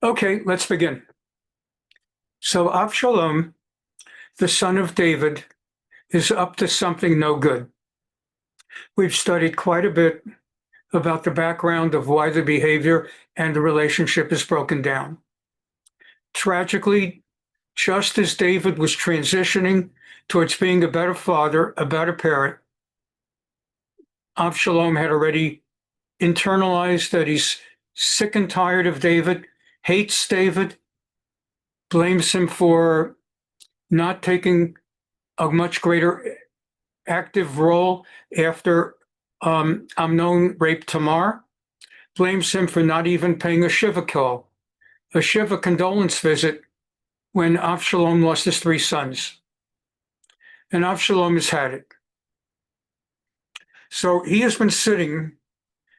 Okay, let's begin. So Avshalom, the son of David, is up to something no good. We've studied quite a bit about the background of why the behavior and the relationship is broken down. Tragically, just as David was transitioning towards being a better father, a better parent, Avshalom had already internalized that he's sick and tired of David, hates David, blames him for not taking a much greater active role after Amnon raped Tamar, blames him for not even paying a Shiva call, a Shiva condolence visit when Avshalom lost his 3 sons. And Avshalom has had it. So he has been sitting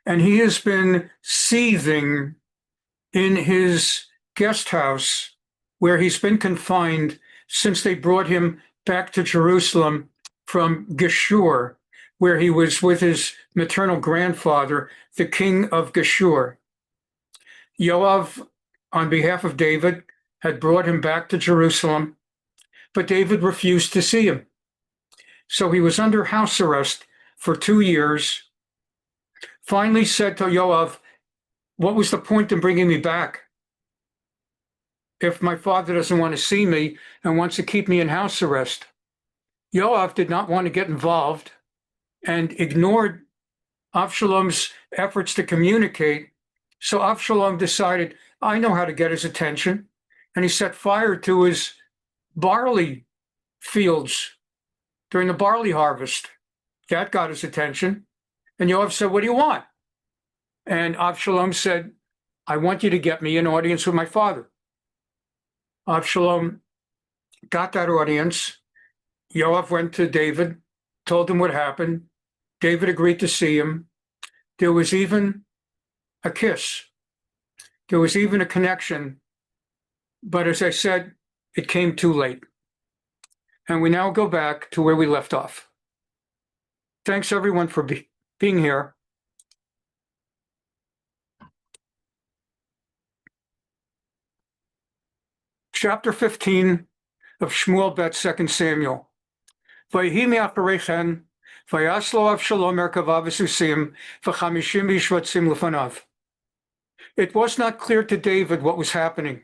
and he has been seething in his guest house where he's been confined since they brought him back to Jerusalem from Geshur, where he was with his maternal grandfather, the king of Geshur. Yoav, on behalf of David, had brought him back to Jerusalem, but David refused to see him. So he was under house arrest for 2 years, finally said to Yoav, what was the point in bringing me back if my father doesn't want to see me and wants to keep me in house arrest? Yoav did not want to get involved and ignored Avshalom's efforts to communicate. So Avshalom decided, I know how to get his attention. And he set fire to his barley fields during the barley harvest. That got his attention. And Yoav said, what do you want? And Avshalom said, I want you to get me an audience with my father. Avshalom got that audience. Yoav went to David, told him what happened. David agreed to see him. There was even a kiss. There was even a connection. But as I said, it came too late. And we now go back to where we left off. Thanks, everyone, for being here. Chapter 15 of Shmuel bet 2 Samuel. Vayhi me'achareichen, vayaslo Avshalom merkavav v'susim, v'chamishim yishvatzim lefanav. It was not clear to David what was happening,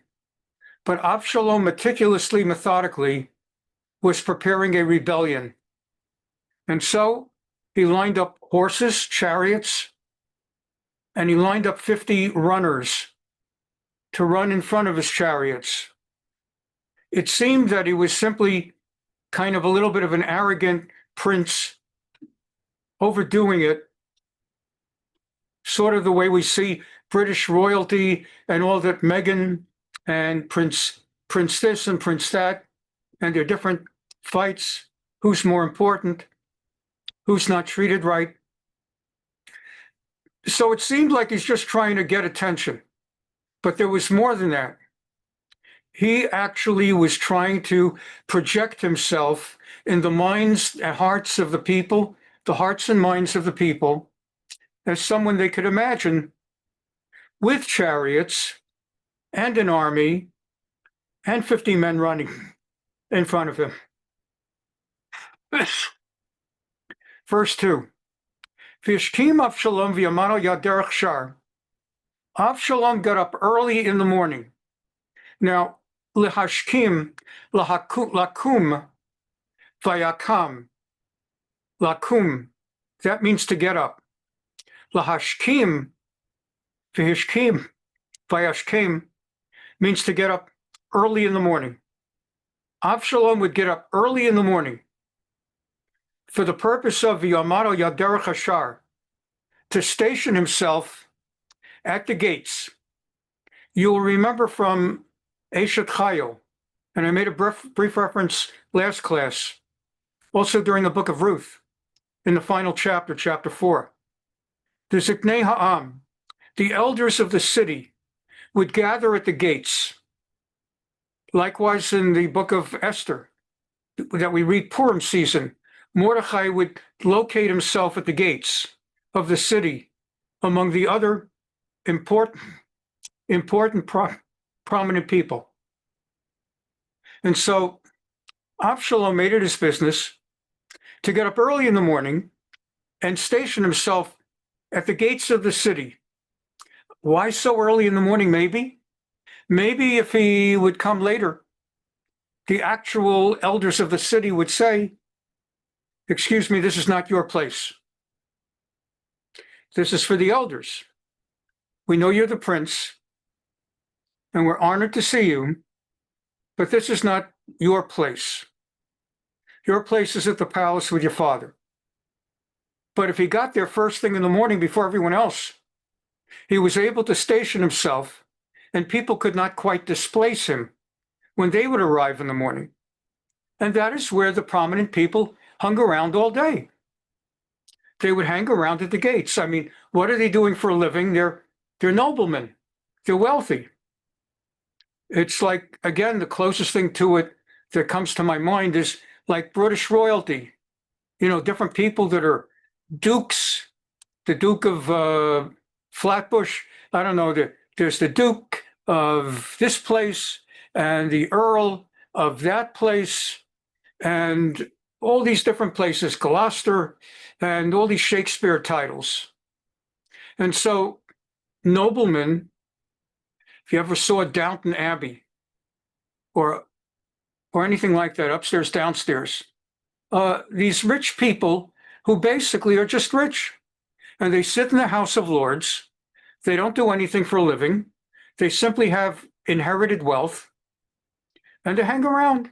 but Avshalom meticulously, methodically, was preparing a rebellion. And so he lined up horses, chariots, and he lined up 50 runners to run in front of his chariots. It seemed that he was simply kind of a little bit of an arrogant prince, overdoing it, sort of the way we see British royalty and all that, Meghan and Prince this and Prince that, and their different fights, who's more important, who's not treated right. So it seemed like he's just trying to get attention, but there was more than that. He actually was trying to project himself in the minds and hearts of the people, the hearts and minds of the people, as someone they could imagine with chariots and an army and 50 men running in front of him. Verse 2. V'yishkim Avshalom v'yamano yaderech shar. Avshalom got up early in the morning. Now, lihashkim, lakum, vayakam. Lakum, that means to get up. Lahashkim, v'hishkim, vayashkim, means to get up early in the morning. Avshalom would get up early in the morning for the purpose of v'yamano yaderech hashar, to station himself at the gates. You'll remember from Eshet Chayil, and I made a brief reference last class, also during the book of Ruth, in the final chapter, chapter 4. The Ziknei Ha'am, the elders of the city, would gather at the gates. Likewise, in the book of Esther, that we read Purim season, Mordechai would locate himself at the gates of the city among the other important prominent people. And so Avshalom made it his business to get up early in the morning and station himself at the gates of the city. Why so early in the morning? Maybe if he would come later, the actual elders of the city would say, "Excuse me, this is not your place. This is for the elders. We know you're the prince, and we're honored to see you, but this is not your place. Your place is at the palace with your father." But if he got there first thing in the morning before everyone else, he was able to station himself, and people could not quite displace him when they would arrive in the morning. And that is where the prominent people hung around all day. They would hang around at the gates. I mean, what are they doing for a living? They're noblemen. They're wealthy. It's like, again, the closest thing to it that comes to my mind is like British royalty. Different people that are dukes, the Duke of Flatbush. I don't know, there's the Duke of this place and the Earl of that place and all these different places, Gloucester, and all these Shakespeare titles. And so noblemen, if you ever saw Downton Abbey or anything like that, upstairs, downstairs, these rich people who basically are just rich, and they sit in the House of Lords. They don't do anything for a living. They simply have inherited wealth, and they hang around.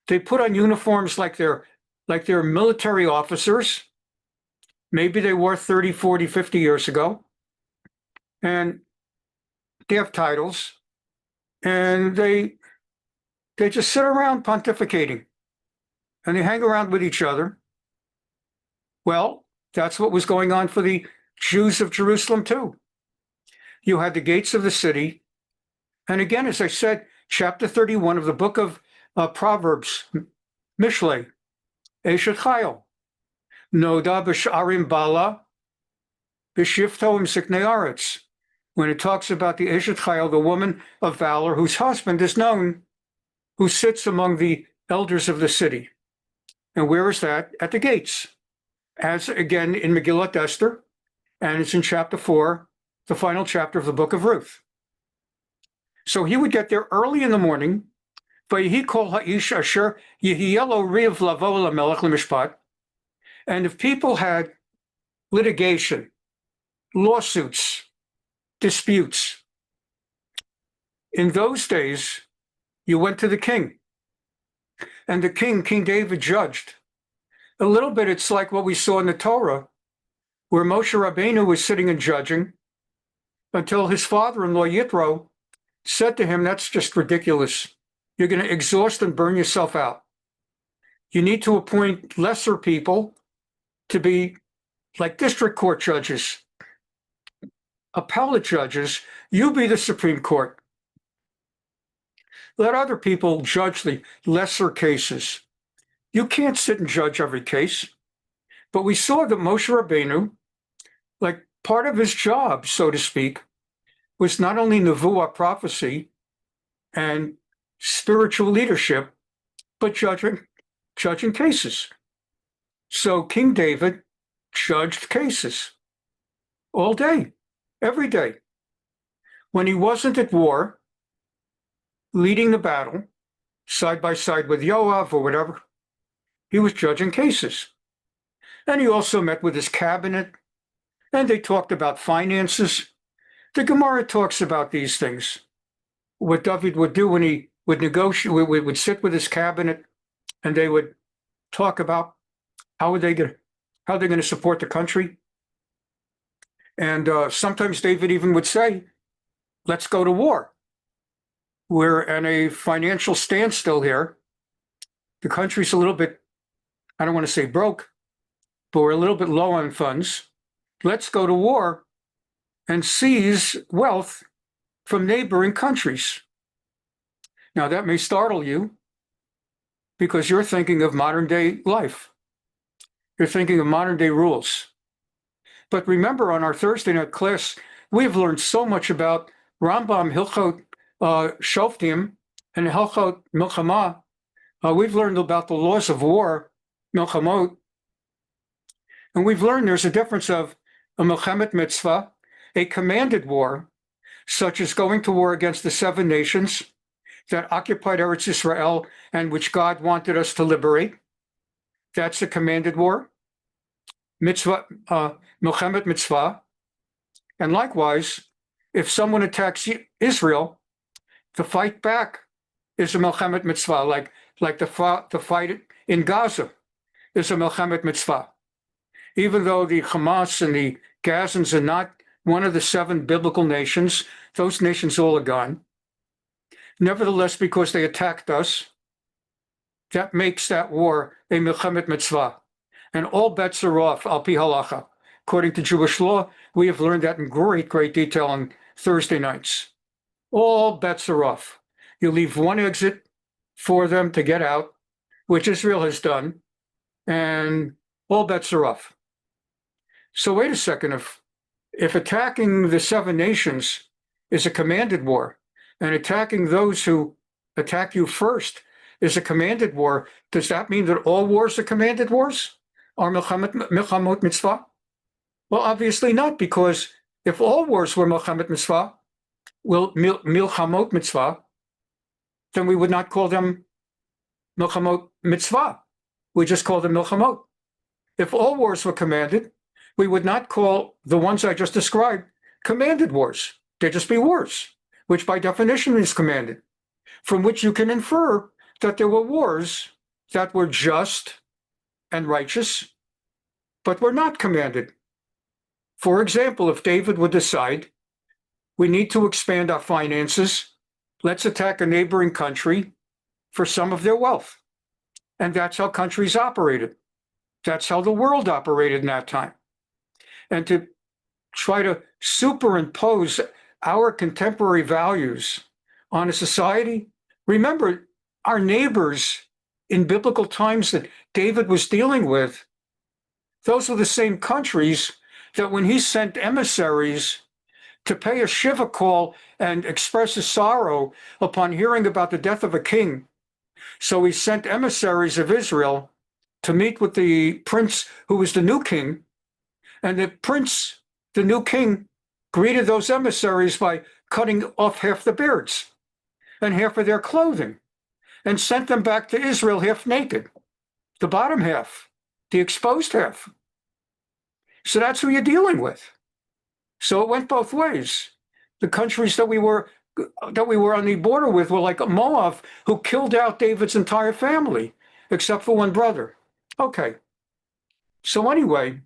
They put on uniforms like they're military officers. Maybe they were 30, 40, 50 years ago. And they have titles, and they just sit around pontificating, and they hang around with each other. Well, that's what was going on for the Jews of Jerusalem too. You had the gates of the city. And again, as I said, chapter 31 of the book of Proverbs, Mishlei, Eshet Chayil, Noda b'sh'arim bala, b'shifto im siknei aretz. When it talks about the Eshet Chayil, the woman of valor, whose husband is known, who sits among the elders of the city. And where is that? At the gates. As again in Megillat Esther, and it's in chapter 4, the final chapter of the book of Ruth. So he would get there early in the morning, and if people had litigation, lawsuits, disputes, in those days, you went to the king, and the king, King David, judged. A little bit, it's like what we saw in the Torah, where Moshe Rabbeinu was sitting and judging until his father-in-law, Yitro, said to him, "That's just ridiculous. You're going to exhaust and burn yourself out. You need to appoint lesser people to be like district court judges, appellate judges. You be the Supreme Court. Let other people judge the lesser cases. You can't sit and judge every case." But we saw that Moshe Rabbeinu, like part of his job, so to speak, was not only nevuah, prophecy, and spiritual leadership, but judging cases. So King David judged cases all day, every day. When he wasn't at war, leading the battle, side by side with Yoav or whatever, he was judging cases. And he also met with his cabinet, and they talked about finances. The Gemara talks about these things. What David would do when he would negotiate, would sit with his cabinet, and they would talk about how they're going to support the country. And sometimes David even would say, "Let's go to war. We're in a financial standstill here. The country's a little bit, I don't want to say broke, but we're a little bit low on funds. Let's go to war and seize wealth from neighboring countries." Now, that may startle you because you're thinking of modern day life. You're thinking of modern day rules. But remember, on our Thursday night class, we've learned so much about Rambam Hilchot Shoftim and Hilchot Milchama, we've learned about the laws of war, Milchamot, and we've learned there's a difference of a Milchemet Mitzvah, a commanded war, such as going to war against the 7 nations that occupied Eretz Israel and which God wanted us to liberate. That's a commanded war. Mitzvah, Milchemet Mitzvah. And likewise, if someone attacks Israel, the fight back is a Milchemet Mitzvah, like the fight in Gaza is a Milchemet Mitzvah. Even though the Hamas and the Gazans are not one of the 7 biblical nations, those nations all are gone. Nevertheless, because they attacked us, that makes that war a Milchemet Mitzvah. And all bets are off, al pi halacha. According to Jewish law, we have learned that in great, great detail on Thursday nights. All bets are off. You leave one exit for them to get out, which Israel has done, and all bets are off. So wait a second, if attacking the 7 nations is a commanded war, and attacking those who attack you first is a commanded war, does that mean that all wars are commanded wars? Are Milchamot Mitzvah? Well, obviously not, because if all wars were Milchemet Mitzvah, Milchamot Mitzvah, then we would not call them Milchamot Mitzvah. We just call them Milchamot. If all wars were commanded, we would not call the ones I just described commanded wars. They'd just be wars, which by definition is commanded, from which you can infer that there were wars that were just and righteous, but were not commanded. For example, if David would decide, we need to expand our finances, let's attack a neighboring country for some of their wealth. And that's how countries operated. That's how the world operated in that time. And to try to superimpose our contemporary values on a society, remember, our neighbors in biblical times that David was dealing with, those were the same countries that when he sent emissaries to pay a Shiva call and express his sorrow upon hearing about the death of a king. So he sent emissaries of Israel to meet with the prince who was the new king. And the prince, the new king, greeted those emissaries by cutting off half the beards and half of their clothing and sent them back to Israel half naked, the bottom half, the exposed half. So that's who you're dealing with. So it went both ways. The countries that we were on the border with were like Moab, who killed out David's entire family, except for one brother. Okay. So anyway,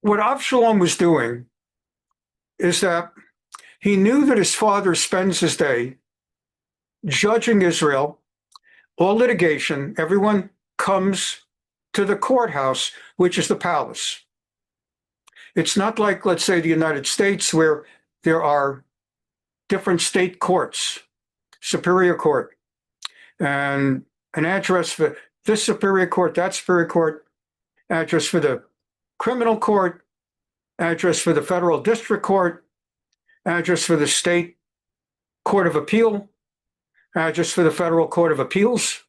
what Avshalom was doing is that he knew that his father spends his day judging Israel, all litigation, everyone comes to the courthouse, which is the palace. It's not like, let's say, the United States, where there are different state courts, Superior Court, and an address for this Superior Court, that Superior Court, address for the criminal court, address for the federal district court, address for the state court of appeal, address for the federal court of appeals,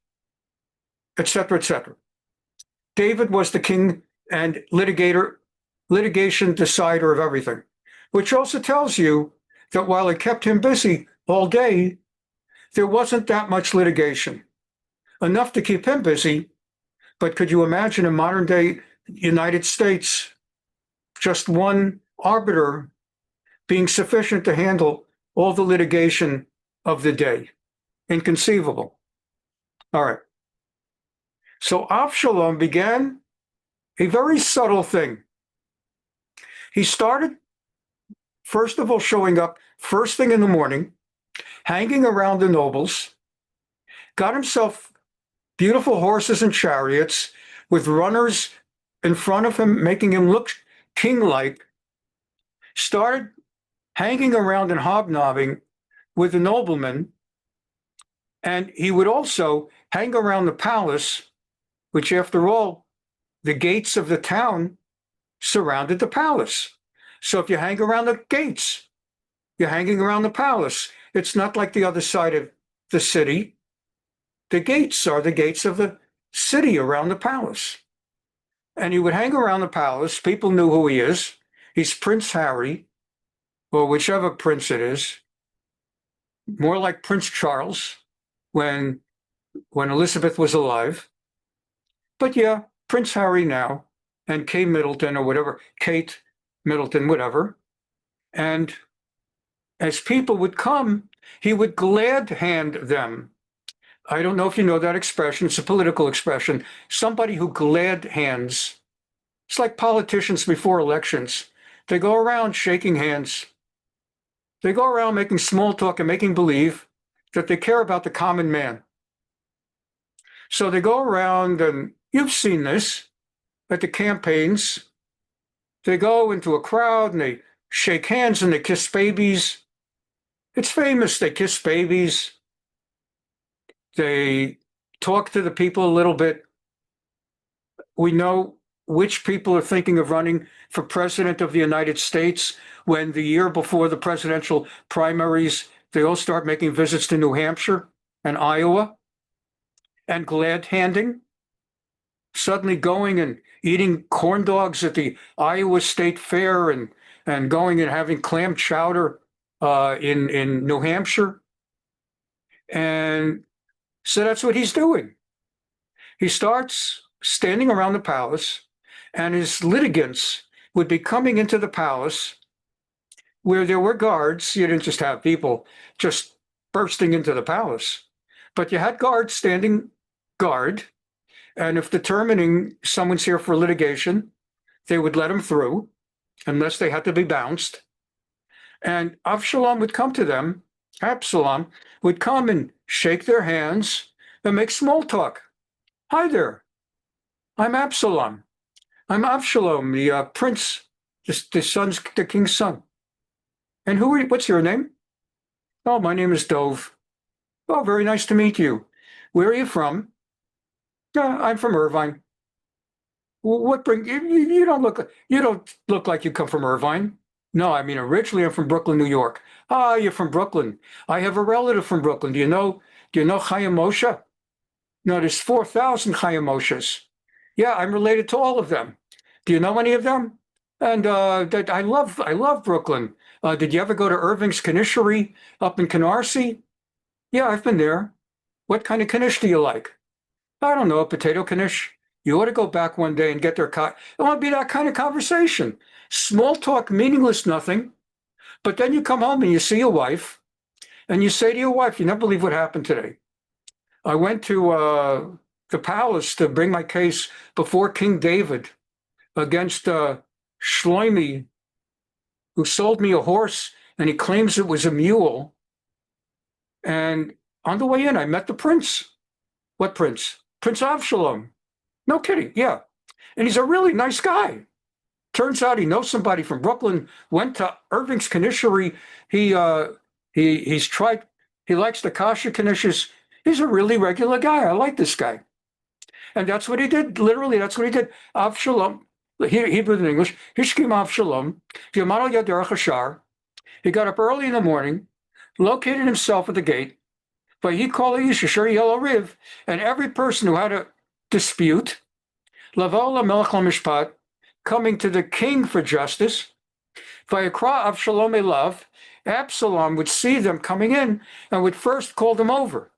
etc., etc. David was the king and litigation decider of everything, which also tells you that while it kept him busy all day, there wasn't that much litigation. Enough to keep him busy, but could you imagine in modern day United States, just one arbiter being sufficient to handle all the litigation of the day? Inconceivable. All right. So Avshalom began a very subtle thing. He started, first of all, showing up first thing in the morning, hanging around the nobles, got himself beautiful horses and chariots with runners in front of him, making him look king-like, started hanging around and hobnobbing with the noblemen, and he would also hang around the palace, which, after all, the gates of the town surrounded the palace. So if you hang around the gates, You're hanging around the palace. It's not like the other side of the city. The gates are the gates of the city around the palace. And he would hang around the palace. People knew who he is. He's Prince Harry, or whichever prince it is, more like Prince Charles when Elizabeth was alive. But yeah, Prince Harry now, and Kate Middleton or whatever, Kate Middleton, whatever. And as people would come, he would glad hand them. I don't know if you know that expression. It's a political expression. Somebody who glad hands. It's like politicians before elections. They go around shaking hands. They go around making small talk and making believe that they care about the common man. So they go around, and you've seen this at the campaigns. They go into a crowd and they shake hands and they kiss babies. It's famous. They kiss babies. They talk to the people a little bit. We know which people are thinking of running for president of the United States when the year before the presidential primaries, they all start making visits to New Hampshire and Iowa and glad handing, suddenly going and eating corn dogs at the Iowa State Fair and going and having clam chowder in New Hampshire. And so that's what he's doing. He starts standing around the palace, and his litigants would be coming into the palace where there were guards. You didn't just have people just bursting into the palace, but you had guards standing guard. And if determining someone's here for litigation, they would let him through unless they had to be bounced. And Avshalom would come to them. Absalom would come and shake their hands and make small talk. Hi there. I'm Absalom. I'm Avshalom, the prince, the king's son. And what's your name? Oh, my name is Dove. Oh, very nice to meet you. Where are you from? I'm from Irvine. What bring you? You don't look like you come from Irvine. No, I mean originally I'm from Brooklyn, New York. Ah, you're from Brooklyn. I have a relative from Brooklyn. Do you know Chaim Moshe? No, there's 4,000 Chaim Moshes. Yeah, I'm related to all of them. Do you know any of them? And I love Brooklyn. Did you ever go to Irving's Conditionery up in Canarsie? Yeah, I've been there. What kind of knish do you like? I don't know, a potato knish. You ought to go back one day and get their It won't be that kind of conversation. Small talk, meaningless nothing. But then you come home and you see your wife, and you say to your wife, you never believe what happened today. I went to the palace to bring my case before King David against Shlomo, who sold me a horse, and he claims it was a mule. And on the way in, I met the prince. What prince? Prince Avshalom. No kidding, yeah. And he's a really nice guy. Turns out he knows somebody from Brooklyn, went to Irving's Conditionery. He likes the kasha knishes. He's a really regular guy. I like this guy. And that's what he did. Literally, that's what he did. Avshalom, Hebrew and English, Hishkim Avshalom, Yamal Yader Chashar. He got up early in the morning, located himself at the gate, but he called Yishashar Yellow Riv, and every person who had a dispute, Lavola Melech Mishpat, coming to the king for justice, Vayikra Avshalom Elav, Absalom would see them coming in and would first call them over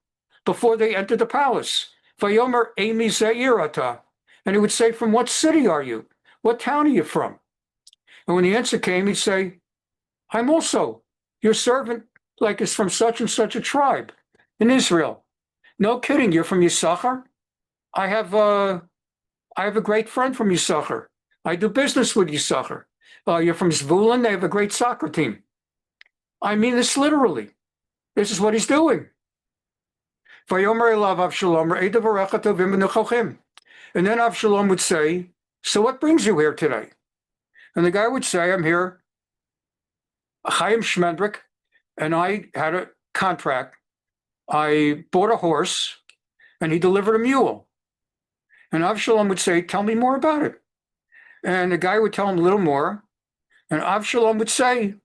before they entered the palace. Vayomer Amy Zairata. And he would say, from what city are you? What town are you from? And when the answer came, he'd say, I'm also your servant, like is from such and such a tribe in Israel. No kidding, you're from Yisachar? I have a great friend from Yisachar. I do business with Yisachar. You're from Zvulun, they have a great soccer team. I mean this literally. This is what he's doing. And then Avshalom would say, so what brings you here today? And the guy would say, I'm here, Chaim Shmendrik, and I had a contract. I bought a horse, and he delivered a mule. And Avshalom would say, tell me more about it. And the guy would tell him a little more. And Avshalom would say,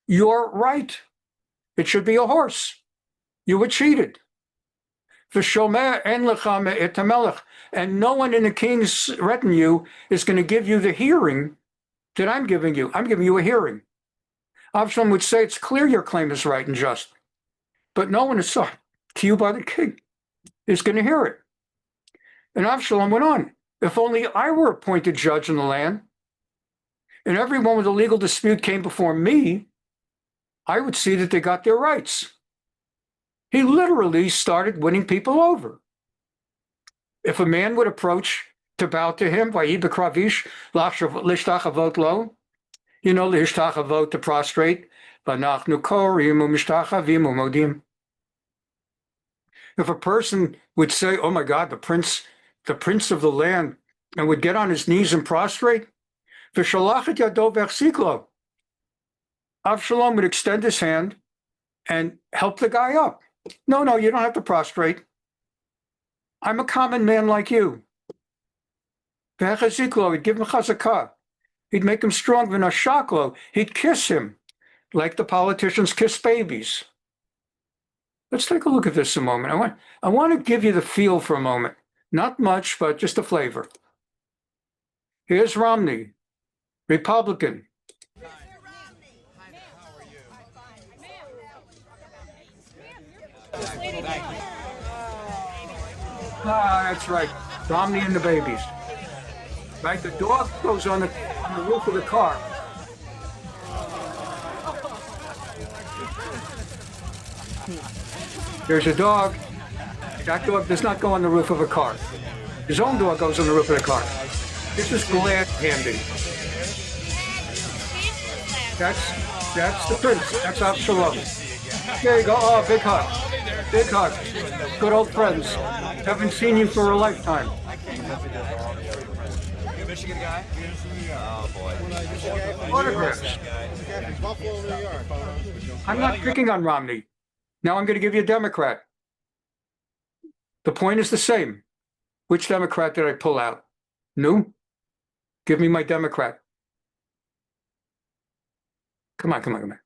You're right. It should be a horse. You were cheated. And no one in the king's retinue is going to give you the hearing that I'm giving you. I'm giving you a hearing. Avshalom would say, it's clear your claim is right and just, but no one is sought to you by the king is going to hear it. And Avshalom went on, if only I were appointed judge in the land, and everyone with a legal dispute came before me, I would see that they got their rights. He literally started winning people over. If a man would approach to bow to him, lishtach avot lo, lishtach avot to prostrate, v'anachnu korim u'mishtachavim u'modim. If a person would say, oh my God, the prince of the land, and would get on his knees and prostrate, v'shalach et yado v'achsiklo, Avshalom would extend his hand and help the guy up. No, you don't have to prostrate. I'm a common man like you. V'hechaziklo, he'd give him chazakah. He'd make him strong. V'nashaklo, he'd kiss him like the politicians kiss babies. Let's take a look at this a moment. I want to give you the feel for a moment. Not much, but just a flavor. Here's Romney, Republican. That's right. Romney and the babies. Right? The dog goes on the roof of the car. There's a dog. That dog does not go on the roof of a car. His own dog goes on the roof of the car. This is glad handing. That's the prince. That's Absalom. There you go. Oh, big hug. Big hug. Good old friends. Haven't seen you for a lifetime. Michigan guy? Oh boy. Autographs. I'm not picking on Romney. Now I'm going to give you a Democrat. The point is the same. Which Democrat did I pull out? No? Give me my Democrat. Come on.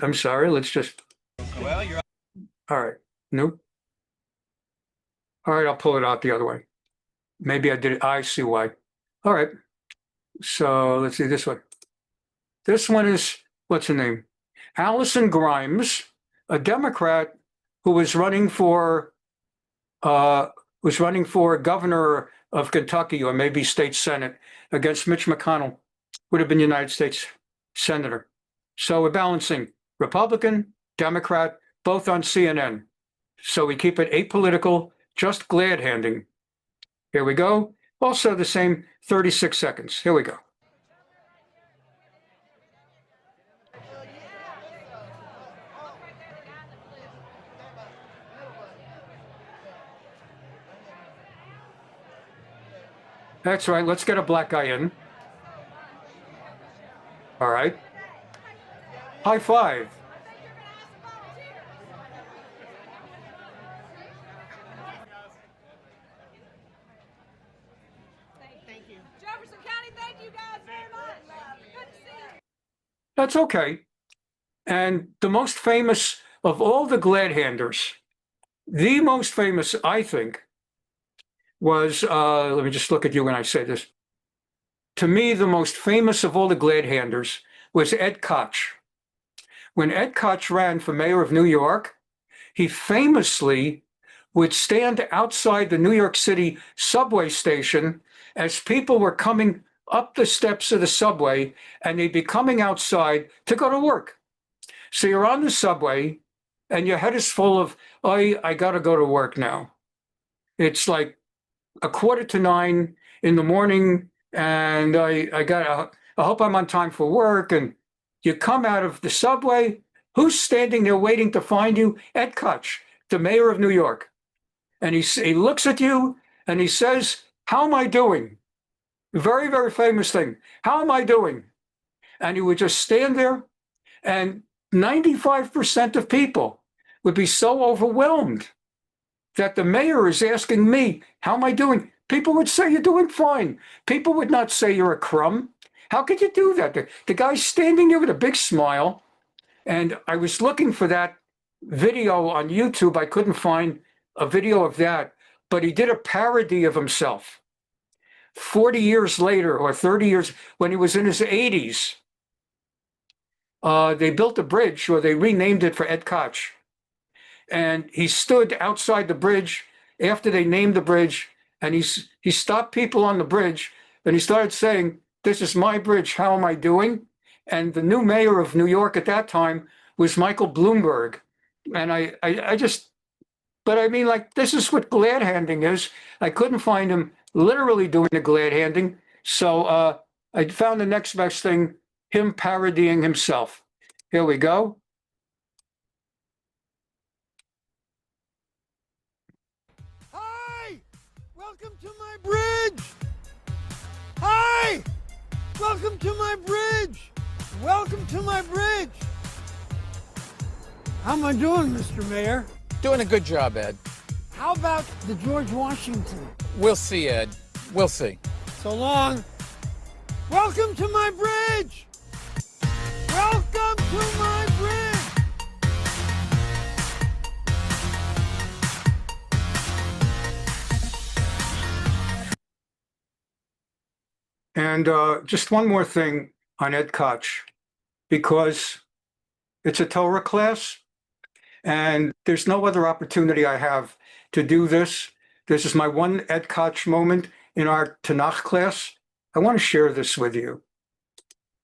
I'm sorry, let's just. Well, you're. All right, nope. All right, I'll pull it out the other way. Maybe I did it. I see why. All right, so let's see this one. This one is, what's her name? Allison Grimes, a Democrat who was running for governor of Kentucky or maybe state senate against Mitch McConnell, would have been United States senator. So we're balancing Republican, Democrat, both on CNN. So we keep it apolitical, just glad handing. Here we go. Also the same 36 seconds. Here we go. That's right. Let's get a black guy in. All right. High five. Thank you. Jefferson County, thank you guys very much. Good to see you. That's okay. And the most famous of all the glad handers, the most famous, I think, was, let me just look at you when I say this. To me, the most famous of all the glad handers was Ed Koch. When Ed Koch ran for mayor of New York, he famously would stand outside the New York City subway station as people were coming up the steps of the subway, and they'd be coming outside to go to work. So you're on the subway and your head is full of, oh, I got to go to work now. It's like 8:45 in the morning, and I hope I'm on time for work. And you come out of the subway. Who's standing there waiting to find you? Ed Koch, the mayor of New York. And he looks at you and he says, how am I doing? Very, very famous thing. How am I doing? And he would just stand there, and 95% of people would be so overwhelmed that the mayor is asking me, how am I doing? People would say, you're doing fine. People would not say you're a crumb. How could you do that? The guy's standing there with a big smile. And I was looking for that video on YouTube. I couldn't find a video of that, but he did a parody of himself. 40 years later, or 30 years, when he was in his 80s, they built a bridge, or they renamed it for Ed Koch. And he stood outside the bridge after they named the bridge, and he stopped people on the bridge, and he started saying, "This is my bridge, how am I doing?" And the new mayor of New York at that time was Michael Bloomberg. And I just, but I mean, like, this is what glad handing is. I couldn't find him literally doing the glad handing. So I found the next best thing, him parodying himself. Here we go. Hi! Welcome to my bridge! Hi! Welcome to my bridge! Welcome to my bridge! How am I doing, Mr. Mayor? Doing a good job, Ed. How about the George Washington? We'll see, Ed. We'll see. So long. Welcome to my bridge! Welcome to my bridge! And just one more thing on Ed Koch, because it's a Torah class, and there's no other opportunity I have to do this. This is my one Ed Koch moment in our Tanakh class. I want to share this with you.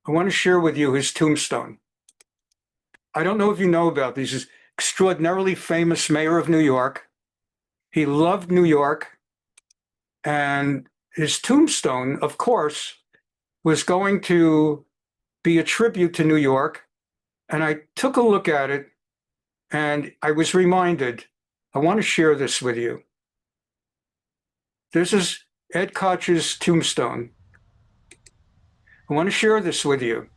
I want to share with you his tombstone. I don't know if you know about this. He's extraordinarily famous mayor of New York. He loved New York, and his tombstone, of course, was going to be a tribute to New York. And I took a look at it, and I was reminded, I want to share this with you. This is Ed Koch's tombstone. I want to share this with you.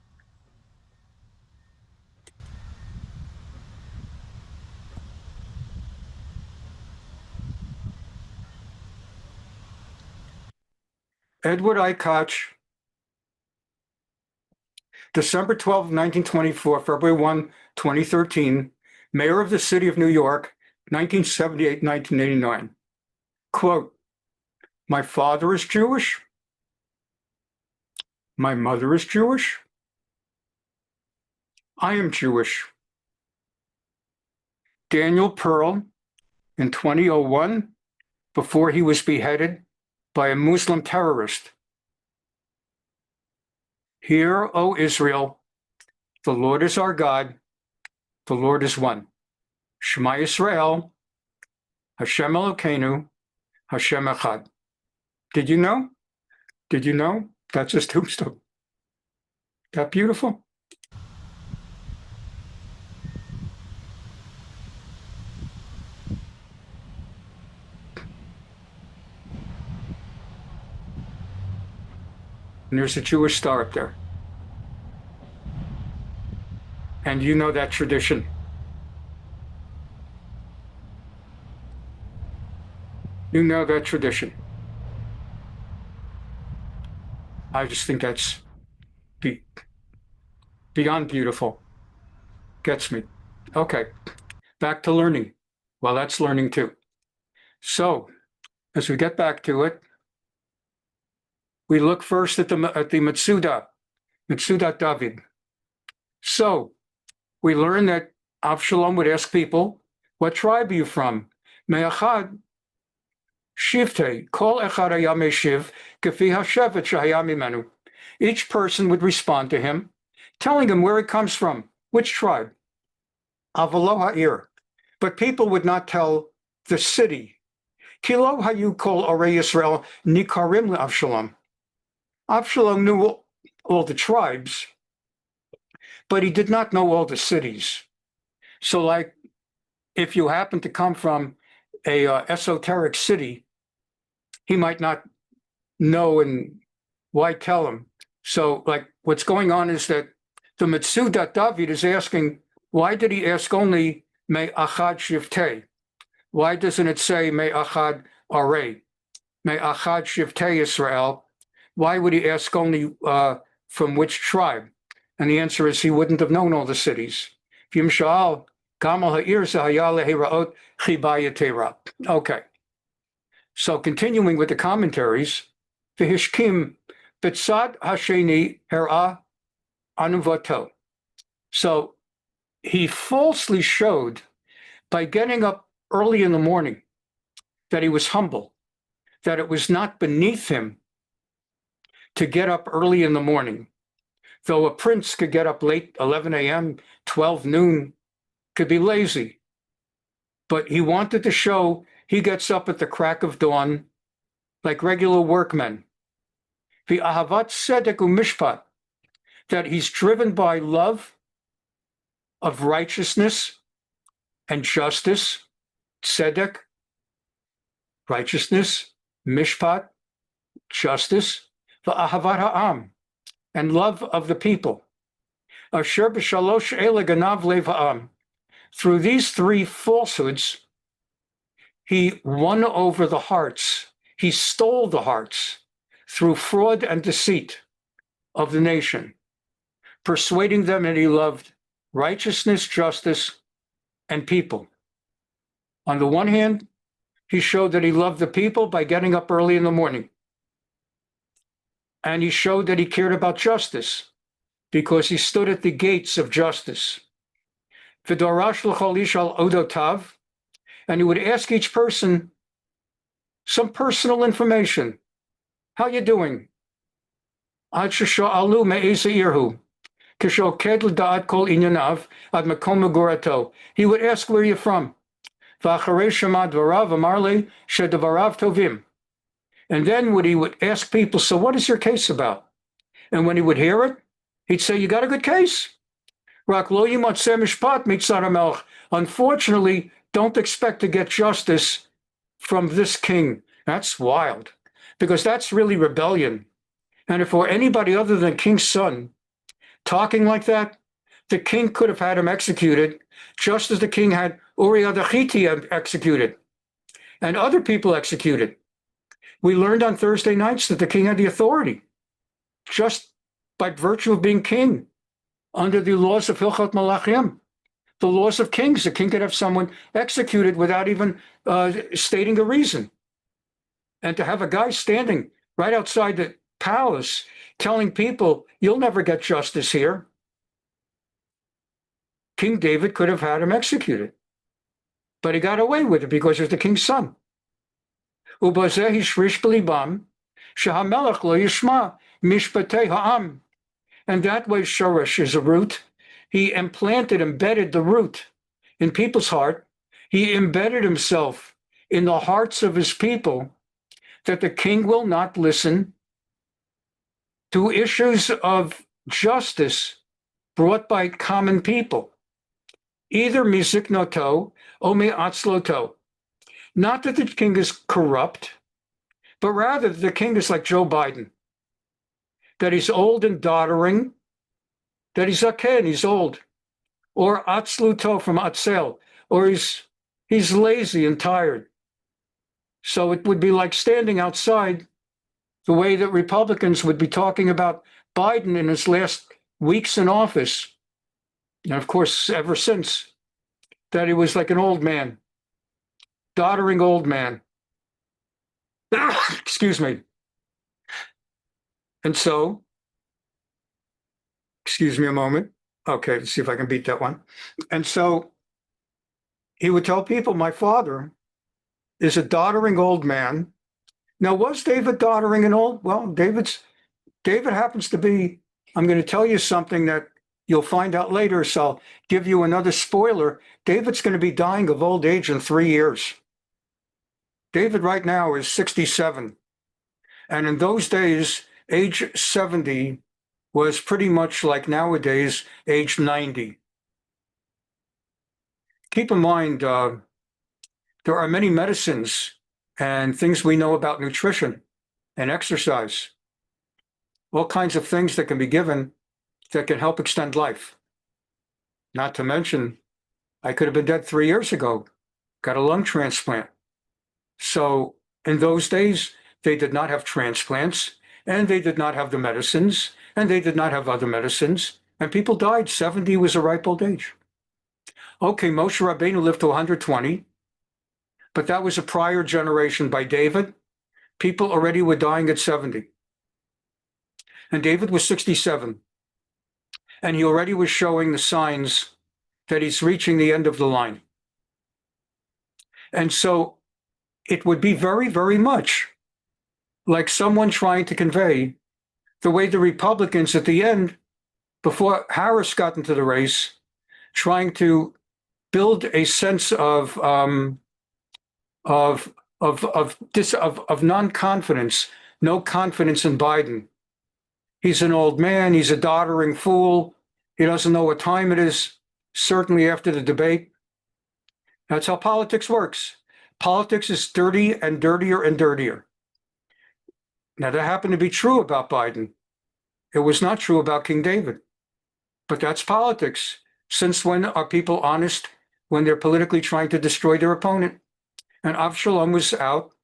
Edward I. Koch, December 12, 1924, February 1, 2013, Mayor of the City of New York, 1978-1989. Quote, "My father is Jewish. My mother is Jewish. I am Jewish. Daniel Pearl, in 2001, before he was beheaded by a Muslim terrorist. Hear, O Israel, the Lord is our God, the Lord is one. Shema Yisrael, Hashem Elokeinu, Hashem Echad." Did you know? Did you know? That's his tombstone. That beautiful? And there's a Jewish star up there. And you know that tradition. You know that tradition. I just think that's beyond beautiful. Gets me. Okay, back to learning. Well, that's learning too. So, as we get back to it, we look first at the Metsudah David. So, we learn that Avshalom would ask people, "What tribe are you from?" Me'achad Shivte, Kol Echad Haya Meshiv, Kefi Hashevet Shehaya Mimenu. Each person would respond to him, telling him where he comes from, which tribe. Avalo Ha'ir. But people would not tell the city. Kilo Hayu Kol Orei Yisrael Nikarim Avshalom. Avshalom knew all the tribes, but he did not know all the cities. So, like, if you happen to come from a esoteric city, he might not know, and why tell him? So, like, what's going on is that the Metsudah David is asking, why did he ask only Me'achad Shivtei? Why doesn't it say Me'achad Arei? Me'achad Shivtei Israel? Why would he ask only from which tribe? And the answer is he wouldn't have known all the cities. Okay. So continuing with the commentaries, V'hishkim b'tzad hasheni hera anuvato. So he falsely showed by getting up early in the morning that he was humble, that it was not beneath him to get up early in the morning. Though a prince could get up late, 11 a.m., 12 noon, could be lazy. But he wanted to show he gets up at the crack of dawn like regular workmen. The ahavat tzedek u'mishpat, that he's driven by love of righteousness and justice, tzedek, righteousness, mishpat, justice, v'ahavat ha'am, and love of the people. Asher b'shalosh ele ganav lev ha'am. Through these three falsehoods, he won over the hearts. He stole the hearts through fraud and deceit of the nation, persuading them that he loved righteousness, justice, and people. On the one hand, he showed that he loved the people by getting up early in the morning. And he showed that he cared about justice because he stood at the gates of justice. V'dorash l'chol ish al odotav, and he would ask each person some personal information. How you doing? Ad shesha'alu me'eza irhu, k'shoked l'da'at kol inyanav ad makom megurato. He would ask where you're from. V'acharei shema dvarav amar le shedvarav tovim. And then he would ask people, so what is your case about? And when he would hear it, he'd say, you got a good case. Unfortunately, don't expect to get justice from this king. That's wild, because that's really rebellion. And if it were anybody other than king's son talking like that, the king could have had him executed, just as the king had Uriah the Hittite executed and other people executed. We learned on Thursday nights that the king had the authority just by virtue of being king under the laws of Hilchot Malachim, the laws of kings. The king could have someone executed without even stating a reason. And to have a guy standing right outside the palace telling people, you'll never get justice here. King David could have had him executed, but he got away with it because he was the king's son. And that way, Shoresh is a root. He embedded the root in people's heart. He embedded himself in the hearts of his people that the king will not listen to issues of justice brought by common people, either miziknoto or me'atzloto. Not that the king is corrupt, but rather that the king is like Joe Biden, that he's old and doddering, that he's zaken, he's old, or atzluto from atzel, or he's lazy and tired. So it would be like standing outside the way that Republicans would be talking about Biden in his last weeks in office, and of course, ever since, that he was like an old man, doddering old man. Excuse me. And so, excuse me a moment. Okay, let's see if I can beat that one. And so he would tell people, my father is a doddering old man. Now, was David doddering and old? Well, David happens to be, I'm going to tell you something that you'll find out later, so I'll give you another spoiler. David's going to be dying of old age in 3 years. David right now is 67. And in those days, age 70 was pretty much like nowadays, age 90. Keep in mind, there are many medicines and things we know about nutrition and exercise, all kinds of things that can be given that can help extend life. Not to mention, I could have been dead 3 years ago, got a lung transplant. So in those days, they did not have transplants. and they did not have the medicines, and they did not have other medicines, and people died. 70 was a ripe old age. Okay, Moshe Rabbeinu lived to 120, but that was a prior generation by David. People already were dying at 70. And David was 67. And he already was showing the signs that he's reaching the end of the line. And so it would be very, very much like someone trying to convey the way the Republicans at the end, before Harris got into the race, trying to build a sense of non-confidence, no confidence in Biden. He's an old man. He's a doddering fool. He doesn't know what time it is, certainly after the debate. That's how politics works. Politics is dirty and dirtier and dirtier. Now, that happened to be true about Biden. It was not true about King David. But that's politics. Since when are people honest when they're politically trying to destroy their opponent? And Avshalom was out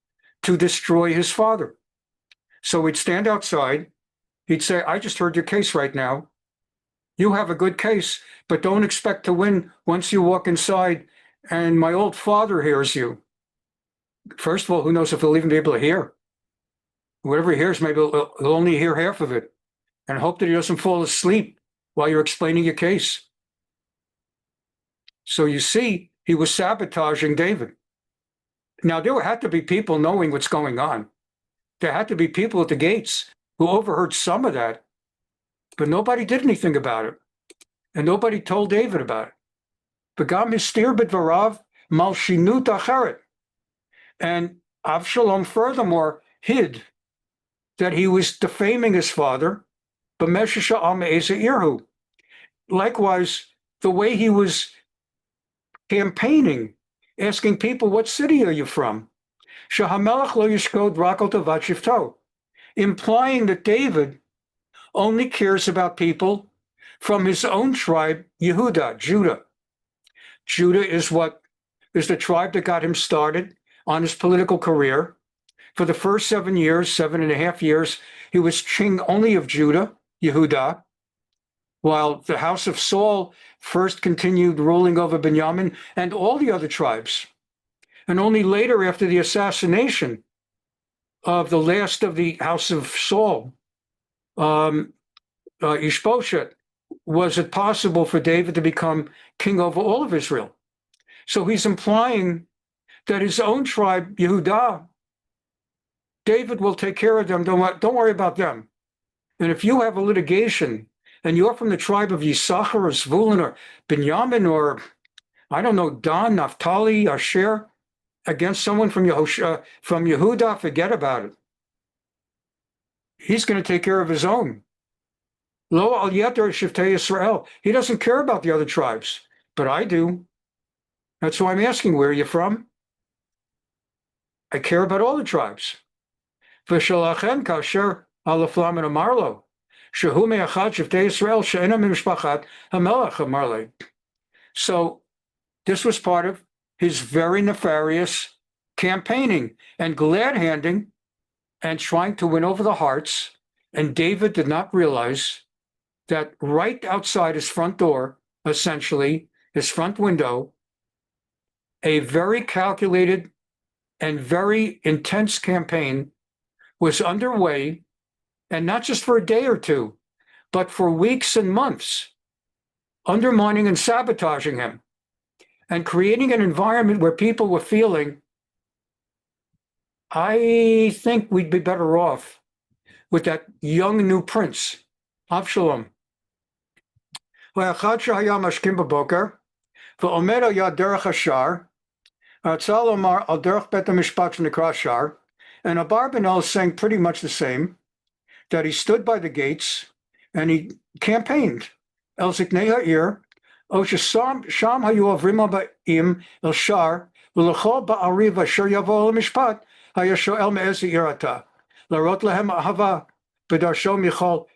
to destroy his father. So he'd stand outside. He'd say, I just heard your case right now. You have a good case, but don't expect to win once you walk inside and my old father hears you. First of all, who knows if he'll even be able to hear? Whatever he hears, maybe he'll only hear half of it, and hope that he doesn't fall asleep while you're explaining your case. So you see, he was sabotaging David. Now, there had to be people knowing what's going on. There had to be people at the gates who overheard some of that, but nobody did anything about it. And nobody told David about it. Begam histir b'dvarav mal shinut acheret. And Avshalom furthermore hid that he was defaming his father, b'meshes sha'al me'ezeh irhu. Likewise, the way he was campaigning, asking people, what city are you from? Shahamelech lo yishkod rak al tavat shivto, implying that David only cares about people from his own tribe, Yehuda, Judah. Judah is the tribe that got him started on his political career. For the first 7 years, 7.5 years, he was king only of Judah, Yehuda, while the house of Saul first continued ruling over Benjamin and all the other tribes. And only later, after the assassination of the last of the house of Saul, Ishbosheth, was it possible for David to become king over all of Israel. So he's implying that his own tribe, Yehuda, David will take care of them. Don't worry about them. And if you have a litigation and you're from the tribe of Yisachar or Zvulun or Binyamin or, I don't know, Dan, Naphtali, Asher, against someone from Yehuda, forget about it. He's going to take care of his own. Lo al yeter shiftei Yisrael. He doesn't care about the other tribes, but I do. That's why I'm asking, where are you from? I care about all the tribes. V'shalachem kasher alaflam and amarlo. Shehu me'achad shiftei Yisrael she'ena mimishpachat hamelach amarle. So this was part of his very nefarious campaigning and glad-handing and trying to win over the hearts. And David did not realize that right outside his front door, essentially, his front window, a very calculated and very intense campaign was underway, and not just for a day or two, but for weeks and months, undermining and sabotaging him, and creating an environment where people were feeling, I think we'd be better off with that young new prince, Avshalom. ואחד שהיה משכים בבוקר, ועומד על יד דרך השער, רצה לומר על דרך בית המשפט שנקרא שער, and Abarbanel is saying pretty much the same, that he stood by the gates and he campaigned. El ziknei ha'ir, o sham hayu avrim ha'ba'im el shar, v'lechol ba'ariv asher yavo l'mishpat, haya shoel me'ez ha'ir ata, larot lehem ahava, b'darsho michol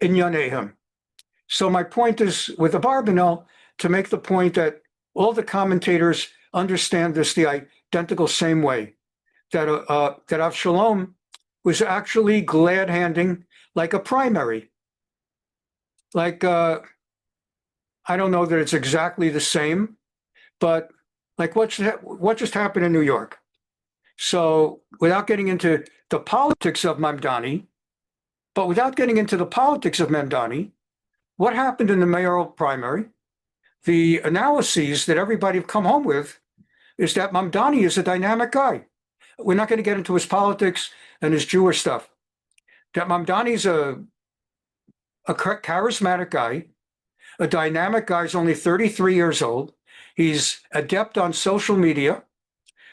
inyanehem. So my point is, with Abarbanel, to make the point that all the commentators understand this the identical same way, that Avshalom was actually glad-handing like a primary. Like, I don't know that it's exactly the same, but like what just happened in New York. So without getting into the politics of Mamdani, what happened in the mayoral primary? The analyses that everybody have come home with is that Mamdani is a dynamic guy. We're not going to get into his politics and his Jewish stuff. That Mamdani's a charismatic guy, a dynamic guy. He's only 33 years old. He's adept on social media,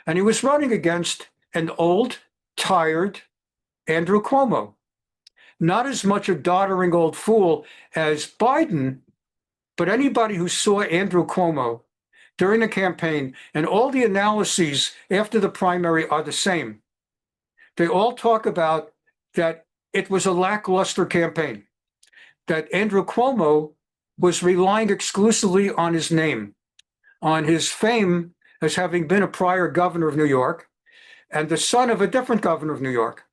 and he was running against an old, tired Andrew Cuomo. Not as much a doddering old fool as Biden, but anybody who saw Andrew Cuomo during the campaign, and all the analyses after the primary are the same. They all talk about that it was a lackluster campaign, that Andrew Cuomo was relying exclusively on his name, on his fame as having been a prior governor of New York and the son of a different governor of New York.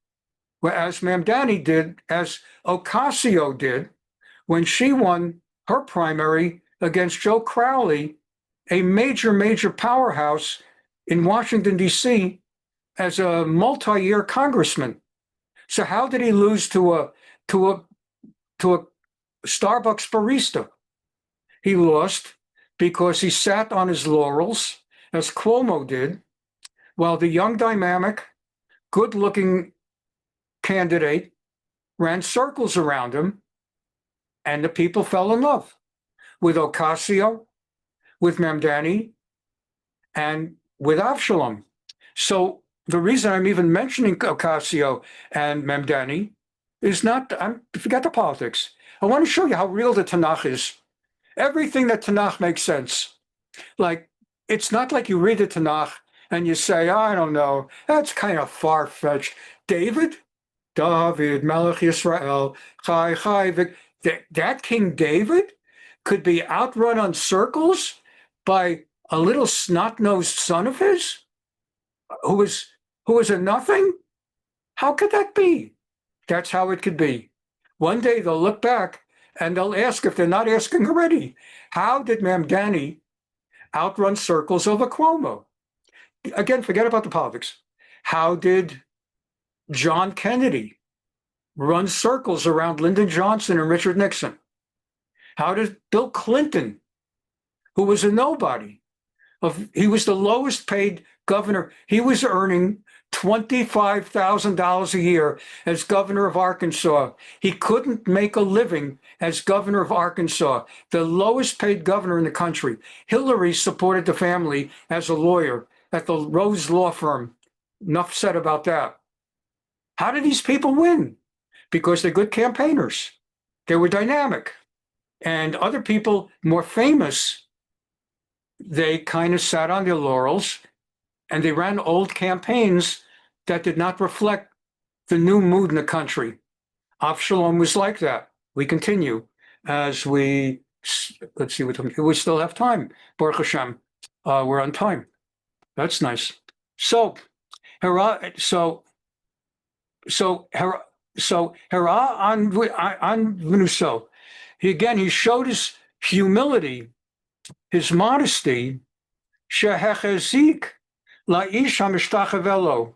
Whereas Mamdani did, as Ocasio did, when she won her primary against Joe Crowley, a major powerhouse in Washington, D.C., as a multi-year congressman. So how did he lose to a Starbucks barista? He lost because he sat on his laurels, as Cuomo did, while the young, dynamic, good-looking candidate ran circles around him, and the people fell in love with Ocasio, with Mamdani, and with Avshalom. So the reason I'm even mentioning Ocasio and Mamdani is not, forget the politics. I want to show you how real the Tanakh is. Everything that Tanakh makes sense. Like, it's not like you read the Tanakh and you say, I don't know, that's kind of far-fetched. David, Melech Yisrael, Chai, that King David could be outrun on circles by a little snot-nosed son of his who was a nothing? How could that be? That's how it could be. One day they'll look back and they'll ask, if they're not asking already, how did Mamdani outrun circles over Cuomo? Again, forget about the politics. How did John Kennedy run circles around Lyndon Johnson and Richard Nixon? How did Bill Clinton, who was a nobody, he was the lowest paid governor, he was earning $25,000 a year as governor of Arkansas. He couldn't make a living as governor of Arkansas, the lowest paid governor in the country. Hillary supported the family as a lawyer at the Rose Law Firm. Enough said about that. How did these people win? Because they're good campaigners. They were dynamic. And other people, more famous, they kind of sat on their laurels and they ran old campaigns that did not reflect the new mood in the country. Avshalom was like that. We continue as we, let's see, we still have time. Baruch Hashem, we're on time. That's nice. So Hera on Venuso. He showed his humility, his modesty, shehechezik la'ish hamishtachavelo,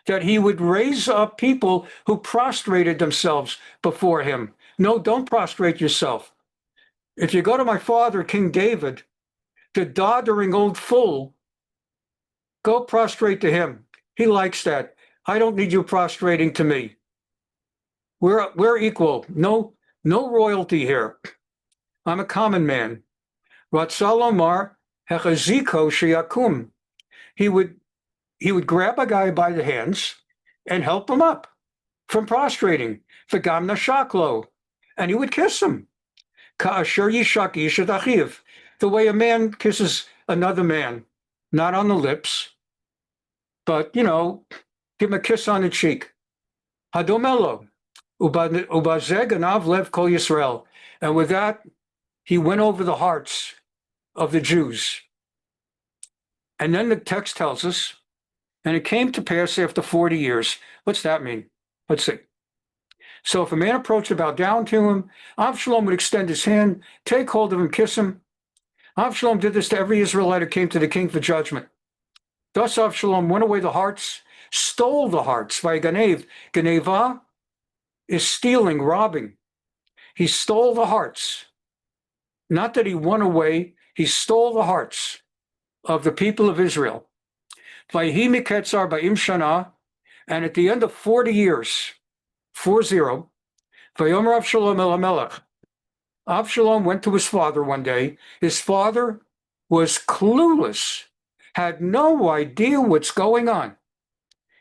that he would raise up people who prostrated themselves before him. No, don't prostrate yourself. If you go to my father, King David, the doddering old fool, go prostrate to him. He likes that. I don't need you prostrating to me. We're equal. No royalty here. I'm a common man. Ratzalomar hechaziko sheyakum. He would grab a guy by the hands and help him up from prostrating. V'gam nashaklo, and he would kiss him. Ka'asher yishak ish et achiv, the way a man kisses another man, not on the lips, but give him a kiss on the cheek. Hadomelo, ubazeh ganav lev kol Yisrael, and with that he went over the hearts of the Jews. And then the text tells us, and it came to pass after 40 years. What's that mean? Let's see. So if a man approached to bow down to him, Avshalom would extend his hand, take hold of him, kiss him. Avshalom did this to every Israelite who came to the king for judgment. Thus Avshalom went away the hearts, stole the hearts. Vayganev, Geneva is stealing, robbing. He stole the hearts. Not that he won away, he stole the hearts of the people of Israel. Vayhi miketzar ba'im shana, and at the end of 40 years, 40, Vayomer Avshalom el HaMelech, Avshalom went to his father one day. His father was clueless, had no idea what's going on.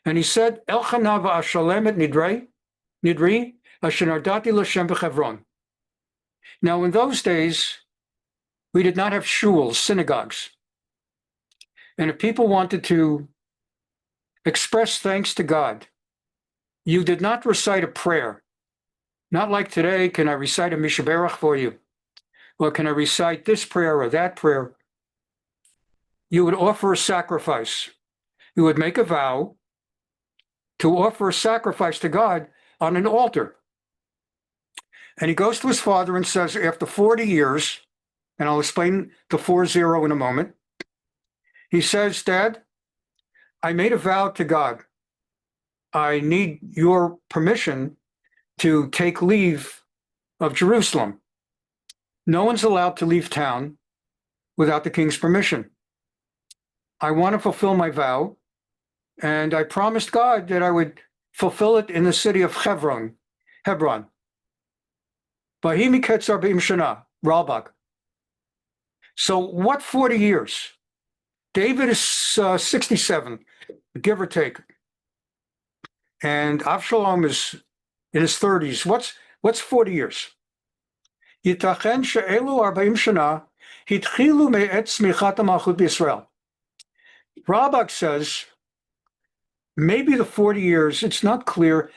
And he said, Elchana v'ashalem et nidri, asher nardati l'Hashem b'Chevron. Now, in those days, we did not have shuls, synagogues. And if people wanted to express thanks to God, you did not recite a prayer. Not like today, can I recite a Mishaberach for you? Or can I recite this prayer or that prayer? You would offer a sacrifice. You would make a vow to offer a sacrifice to God on an altar. And he goes to his father and says, after 40 years, and I'll explain the 40 in a moment, he says, Dad, I made a vow to God. I need your permission to take leave of Jerusalem. No one's allowed to leave town without the king's permission. I want to fulfill my vow, and I promised God that I would fulfill it in the city of Hebron. Vayhi miketzar b'im shana, Ralbag. So what 40 years? David is 67, give or take. And Avshalom is in his 30s. What's 40 years? Yitachen she'elu 40 shana hitchilu me'et smichat ha'malchut b'Yisrael. Ralbag says, maybe the 40 years, it's not clear.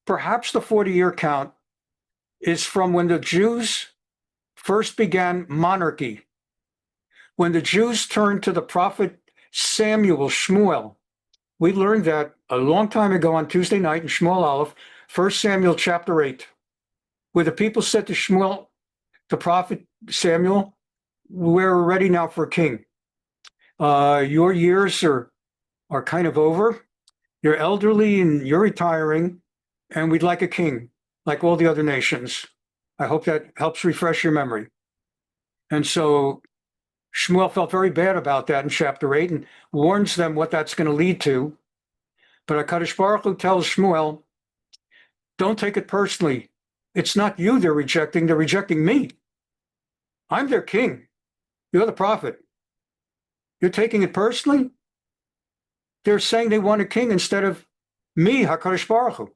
Perhaps the 40-year count is from when the Jews first began monarchy. When the Jews turned to the prophet Samuel, Shmuel. We learned that a long time ago on Tuesday night in Shmuel Aleph, 1 Samuel chapter 8, where the people said to Shmuel, the prophet Samuel, we're ready now for a king. Your years are kind of over. You're elderly and you're retiring, and we'd like a king, like all the other nations. I hope that helps refresh your memory. And so Shmuel felt very bad about that in chapter 8 and warns them what that's going to lead to. But HaKadosh Baruch Hu tells Shmuel, don't take it personally. It's not you they're rejecting me. I'm their king. You're the prophet. You're taking it personally? They're saying they want a king instead of me, HaKadosh Baruch Hu.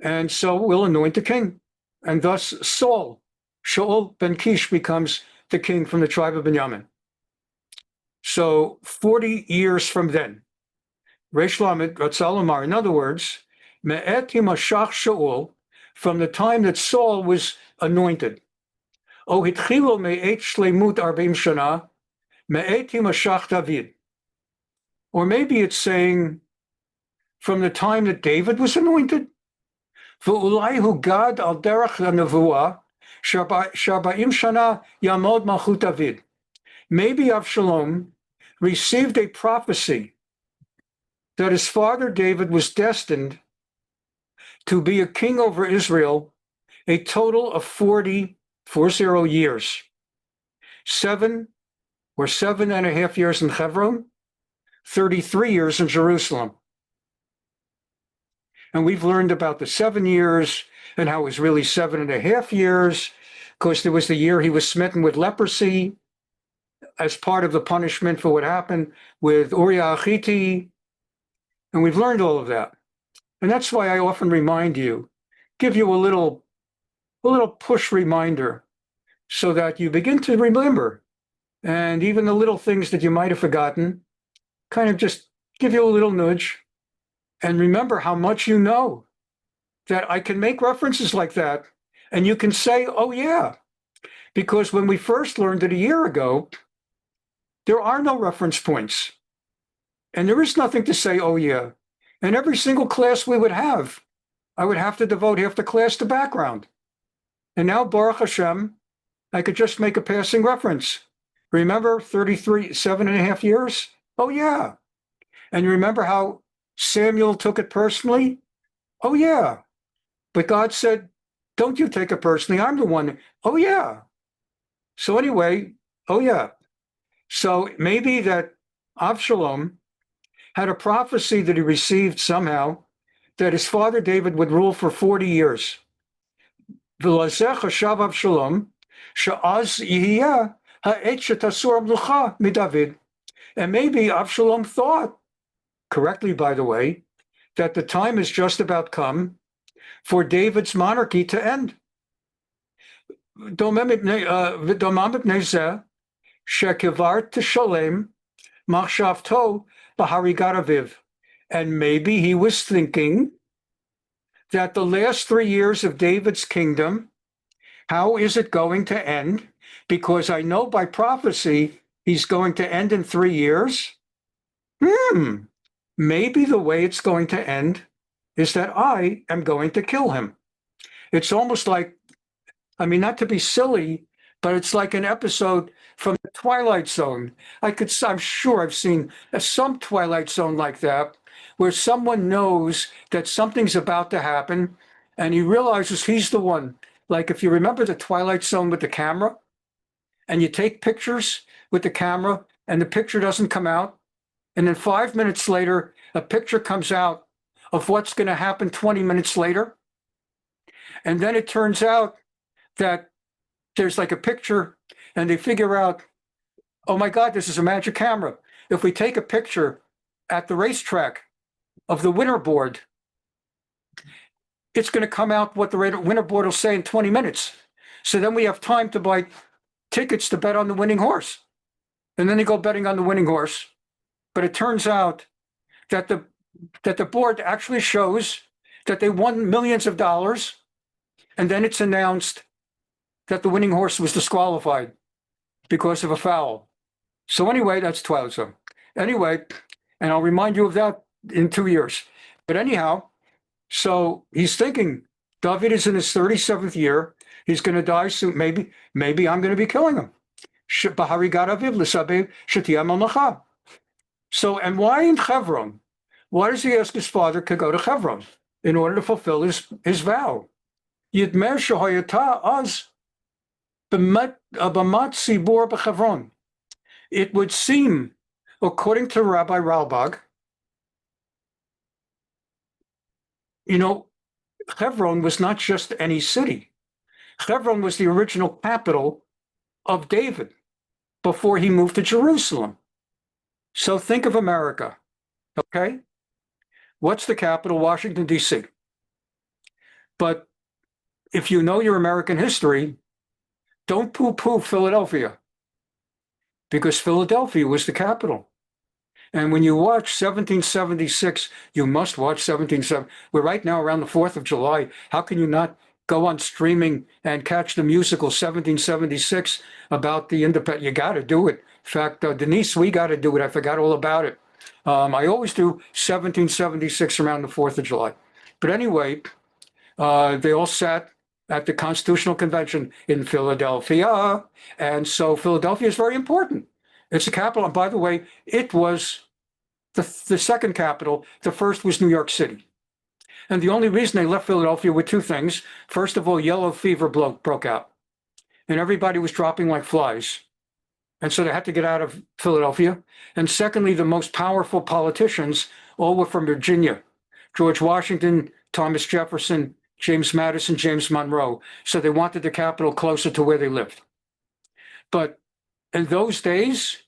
And so we'll anoint the king. And thus Saul, Shaul ben Kish, becomes the king from the tribe of Benjamin. So 40 years from then, Reish Lamed Ratzal Omar, in other words, Me'et Himashach Shaul, from the time that Saul was anointed. O hitchilo me'et shleimut 40 shana, me'et Himashach David. Or maybe it's saying from the time that David was anointed. V'ulai hu gad al derech ha'nevuah, Sharba'im Shana Yamod Malchut David. Maybe Avshalom received a prophecy that his father David was destined to be a king over Israel a total of 40 years. 7.5 years in Hebron, 33 years in Jerusalem. And we've learned about the 7 years and how it was really 7.5 years, because there was the year he was smitten with leprosy as part of the punishment for what happened with Uriah Hittite. And we've learned all of that. And that's why I often remind you, give you a little push reminder so that you begin to remember. And even the little things that you might have forgotten, kind of just give you a little nudge. And remember how much you know, that I can make references like that. And you can say, oh, yeah, because when we first learned it a year ago, there are no reference points. And there is nothing to say, oh, yeah. And every single class we would have, I would have to devote half the class to background. And now, Baruch Hashem, I could just make a passing reference. Remember 7.5 years? Oh, yeah. And you remember how Samuel took it personally? Oh, yeah. But God said, don't you take it personally. I'm the one. Oh, yeah. So anyway, oh, yeah. So maybe that Avshalom had a prophecy that he received somehow that his father David would rule for 40 years. V'lazeh chashav Avshalom she'az yihiyeh ha'et shetasur hamlucha miDavid. And maybe Avshalom thought, correctly by the way, that the time has just about come for David's monarchy to end. Domam mipnei zeh shekivar tishalem machshavto b'harigat aviv. And maybe he was thinking that the last 3 years of David's kingdom, how is it going to end? Because I know by prophecy he's going to end in 3 years. Maybe the way it's going to end is that I am going to kill him. It's almost like, I mean, not to be silly, but it's like an episode from the Twilight Zone. I'm sure I've seen some Twilight Zone like that, where someone knows that something's about to happen and he realizes he's the one. Like if you remember the Twilight Zone with the camera and you take pictures with the camera and the picture doesn't come out. And then 5 minutes later, a picture comes out of what's going to happen 20 minutes later. And then it turns out that there's like a picture and they figure out, oh my God, this is a magic camera. If we take a picture at the racetrack of the winner board, it's going to come out what the winner board will say in 20 minutes. So then we have time to buy tickets to bet on the winning horse. And then they go betting on the winning horse. But it turns out that the board actually shows that they won millions of dollars. And then it's announced that the winning horse was disqualified because of a foul. So anyway, that's Twilight Zone. Anyway, and I'll remind you of that in 2 years. But anyhow, so he's thinking, David is in his 37th year. He's going to die soon. Maybe I'm going to be killing him. So, and why in Hebron? Why does he ask his father to go to Hebron? In order to fulfill his vow. Yidmer shehoyata az b'mat tzibor b'Hebron. It would seem, according to Rabbi Ralbag, Hebron was not just any city. Hebron was the original capital of David before he moved to Jerusalem. So think of America, okay? What's the capital? Washington, D.C. But if you know your American history, don't poo-poo Philadelphia, because Philadelphia was the capital. And when you watch 1776, you must watch 1770. We're right now around the 4th of July. How can you not go on streaming and catch the musical 1776 about the independent? You got to do it. In fact, Denise, we got to do it. I forgot all about it. I always do 1776 around the 4th of July. But anyway, they all sat at the Constitutional Convention in Philadelphia. And so Philadelphia is very important. It's the capital. And by the way, it was the second capital. The first was New York City. And the only reason they left Philadelphia were two things. First of all, yellow fever broke out. And everybody was dropping like flies. And so they had to get out of Philadelphia. And secondly, the most powerful politicians all were from Virginia. George Washington, Thomas Jefferson, James Madison, James Monroe. So they wanted the capital closer to where they lived. But in those days,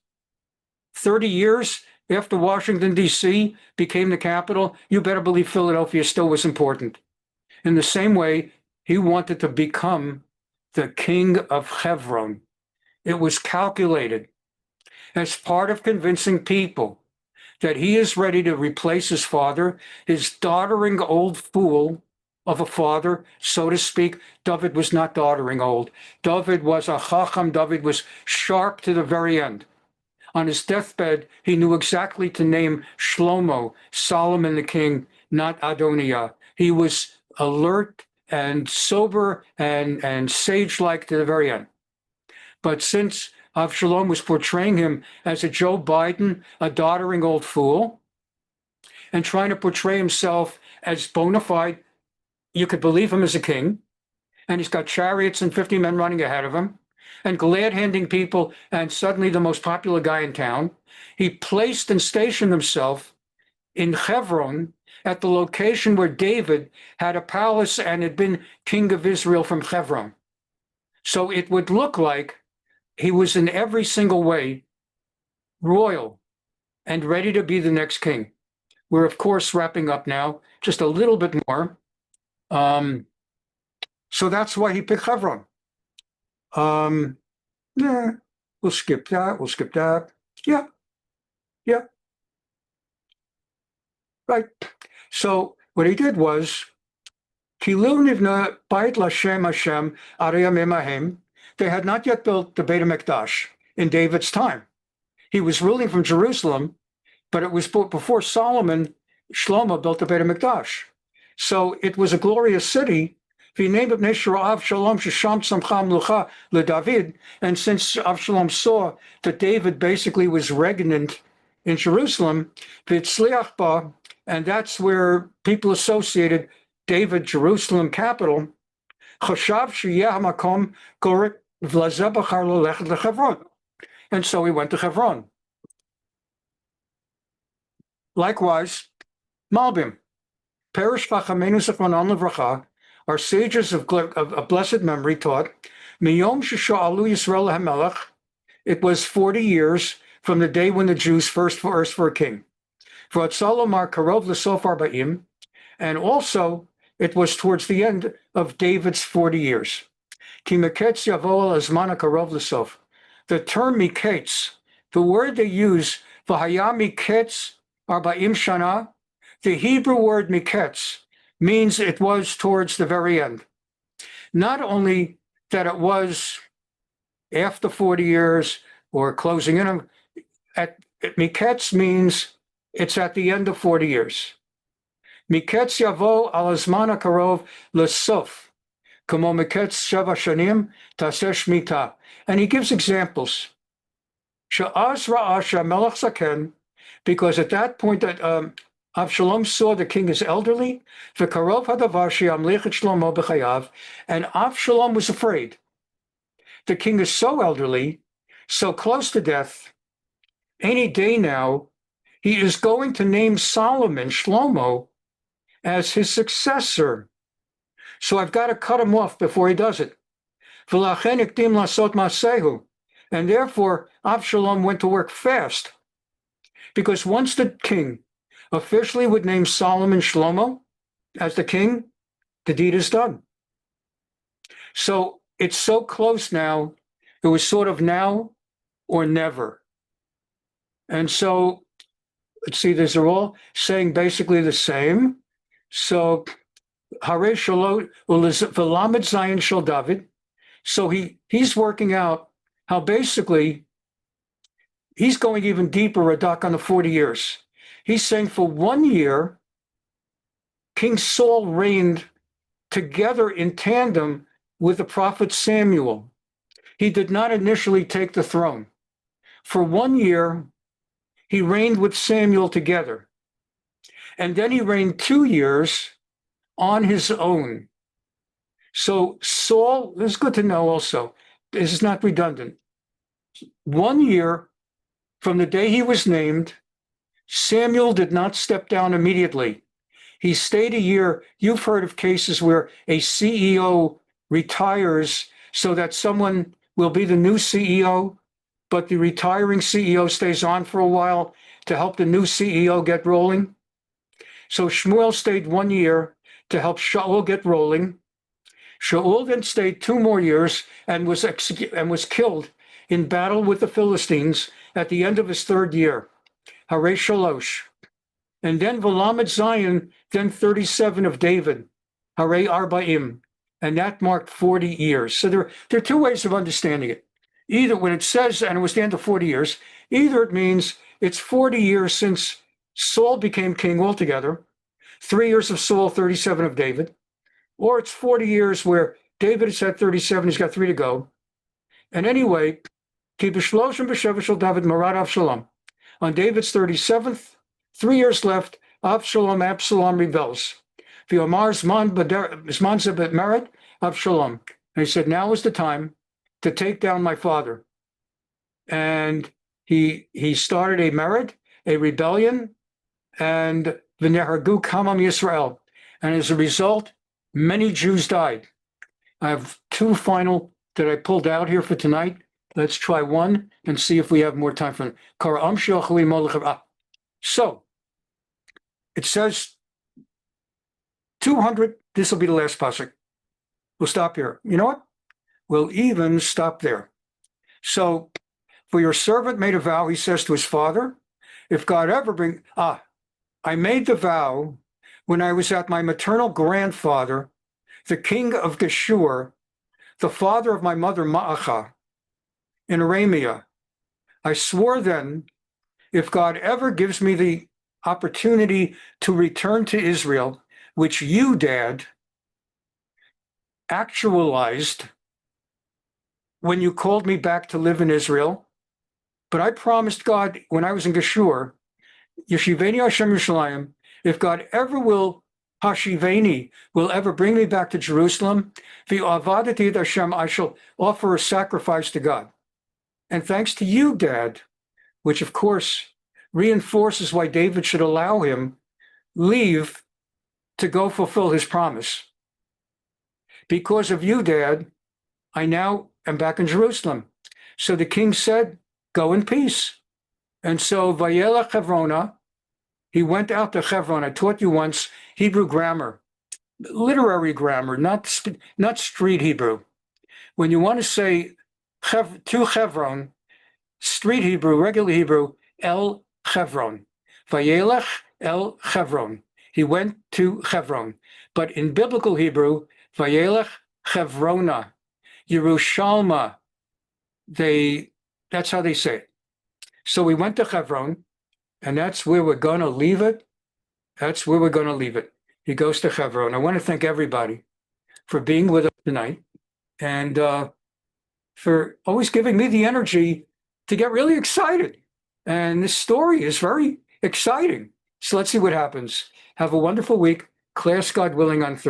30 years after Washington, D.C. became the capital, you better believe Philadelphia still was important. In the same way, he wanted to become the king of Hebron. It was calculated as part of convincing people that he is ready to replace his father, his doddering old fool of a father, so to speak. David was not doddering old. David was a chacham. David was sharp to the very end. On his deathbed, he knew exactly to name Shlomo, Solomon the king, not Adoniah. He was alert and sober and sage-like to the very end. But since Avshalom was portraying him as a Joe Biden, a doddering old fool, and trying to portray himself as bona fide, you could believe him as a king, and he's got chariots and 50 men running ahead of him, and glad-handing people, and suddenly the most popular guy in town. He placed and stationed himself in Hebron at the location where David had a palace and had been king of Israel from Hebron. So it would look like he was in every single way royal and ready to be the next king. We're, of course, wrapping up now, just a little bit more. So that's why he picked Hebron. Yeah, we'll skip that. We'll skip that. Yeah. Right. So what he did was, Kilu nivna bait Lashem Hashem arayam emahem. They had not yet built the Beit HaMikdash in David's time. He was ruling from Jerusalem, but it was before Solomon, Shlomo built the Beit HaMikdash. So it was a glorious city. And since Avshalom saw that David basically was regnant in Jerusalem, and that's where people associated David, Jerusalem capital, and so he went to Hebron. Likewise, Malbim, Perish Chachamenu Zichronon Livracha, our sages of blessed memory taught, Miyom Shesha'alu Yisrael HaMelech, it was 40 years from the day when the Jews first asked for a king. V'atzalomar Karov L'Sof Arba'im, and also it was towards the end of David's 40 years. Ki Miketz Yavo Azmana Karov L'Sof. The term Miketz, the word they use, V'haya Miketz Arba'im Shana, the Hebrew word Miketz means it was towards the very end. Not only that it was after 40 years or closing in, Miketz means it's at the end of 40 years. Miketz yavo al azman karov l'sof, kamo miketz sheva shanim taseh shmita. And he gives examples. She'az ra'ash melech zaken, because at that point that Avshalom saw the king is elderly, v'karov hadavar she'amlich et Shlomo b'chayav, and Avshalom was afraid. The king is so elderly, so close to death, any day now, he is going to name Solomon, Shlomo, as his successor. So I've got to cut him off before he does it. V'lachen ikdim lasot masehu. And therefore, Avshalom went to work fast, because once the king officially would name Solomon Shlomo as the king, the deed is done. So it's so close now, it was sort of now or never. And so, let's see, these are all saying basically the same. So, Hare Shalot V'lamed Zayin Shel David. So he's working out how basically he's going even deeper, Radak, on the 40 years. He's saying for 1 year, King Saul reigned together in tandem with the prophet Samuel. He did not initially take the throne. For 1 year, he reigned with Samuel together. And then he reigned 2 years on his own. So Saul, this is good to know also, this is not redundant. 1 year from the day he was named, Samuel did not step down immediately. He stayed a year. You've heard of cases where a CEO retires so that someone will be the new CEO, but the retiring CEO stays on for a while to help the new CEO get rolling. So Shmuel stayed 1 year to help Shaul get rolling. Shaul then stayed 2 more years and was killed in battle with the Philistines at the end of his 3rd year. Hare Shalosh. And then V'lamed Zayin, then 37 of David. Hare Arba'im. And that marked 40 years. So there are 2 ways of understanding it. either when it says, and it was the end of 40 years, either it means it's 40 years since Saul became king altogether, 3 years of Saul, 37 of David, or it's 40 years where David has had 37, he's got 3 to go. And anyway, Ki b'shloshim b'sheva shel David marad Avshalom. On David's 37th, 3 years left, Absalom rebels. V'omar zman ze b'mered Avshalom. And he said, now is the time to take down my father. And he started a mered, a rebellion, and v'nehargu kamam Yisrael. And as a result, many Jews died. I have 2 final that I pulled out here for tonight. Let's try one and see if we have more time for it. So it says 200. This will be the last pasuk. We'll stop here. You know what? We'll even stop there. So for your servant made a vow, he says to his father, if God ever bring, I made the vow when I was at my maternal grandfather, the king of Geshur, the father of my mother Ma'acha, in Aramea. I swore then, if God ever gives me the opportunity to return to Israel, which you, Dad, actualized when you called me back to live in Israel, but I promised God when I was in Geshur, Yeshiveni Hashem Yerushalayim, if God ever will, Hashiveni, will ever bring me back to Jerusalem, V'avadati Hashem, I shall offer a sacrifice to God. And thanks to you, Dad, which of course reinforces why David should allow him leave to go fulfill his promise. Because of you, Dad, I now am back in Jerusalem. So the king said, go in peace. And so Vayelech Hevrona, he went out to Hebron. I taught you once Hebrew grammar, literary grammar, not street Hebrew. When you want to say to Hebron, street Hebrew, regular Hebrew, El Hebron. Vayelech El Hebron. He went to Hebron. But in biblical Hebrew, Vayelech Hevrona, Yerushalma, that's how they say it. So we went to Hebron, and that's where we're going to leave it. That's where we're going to leave it. He goes to Hebron. I want to thank everybody for being with us tonight and for always giving me the energy to get really excited. And this story is very exciting. So let's see what happens. Have a wonderful week. Class, God willing, on Thursday.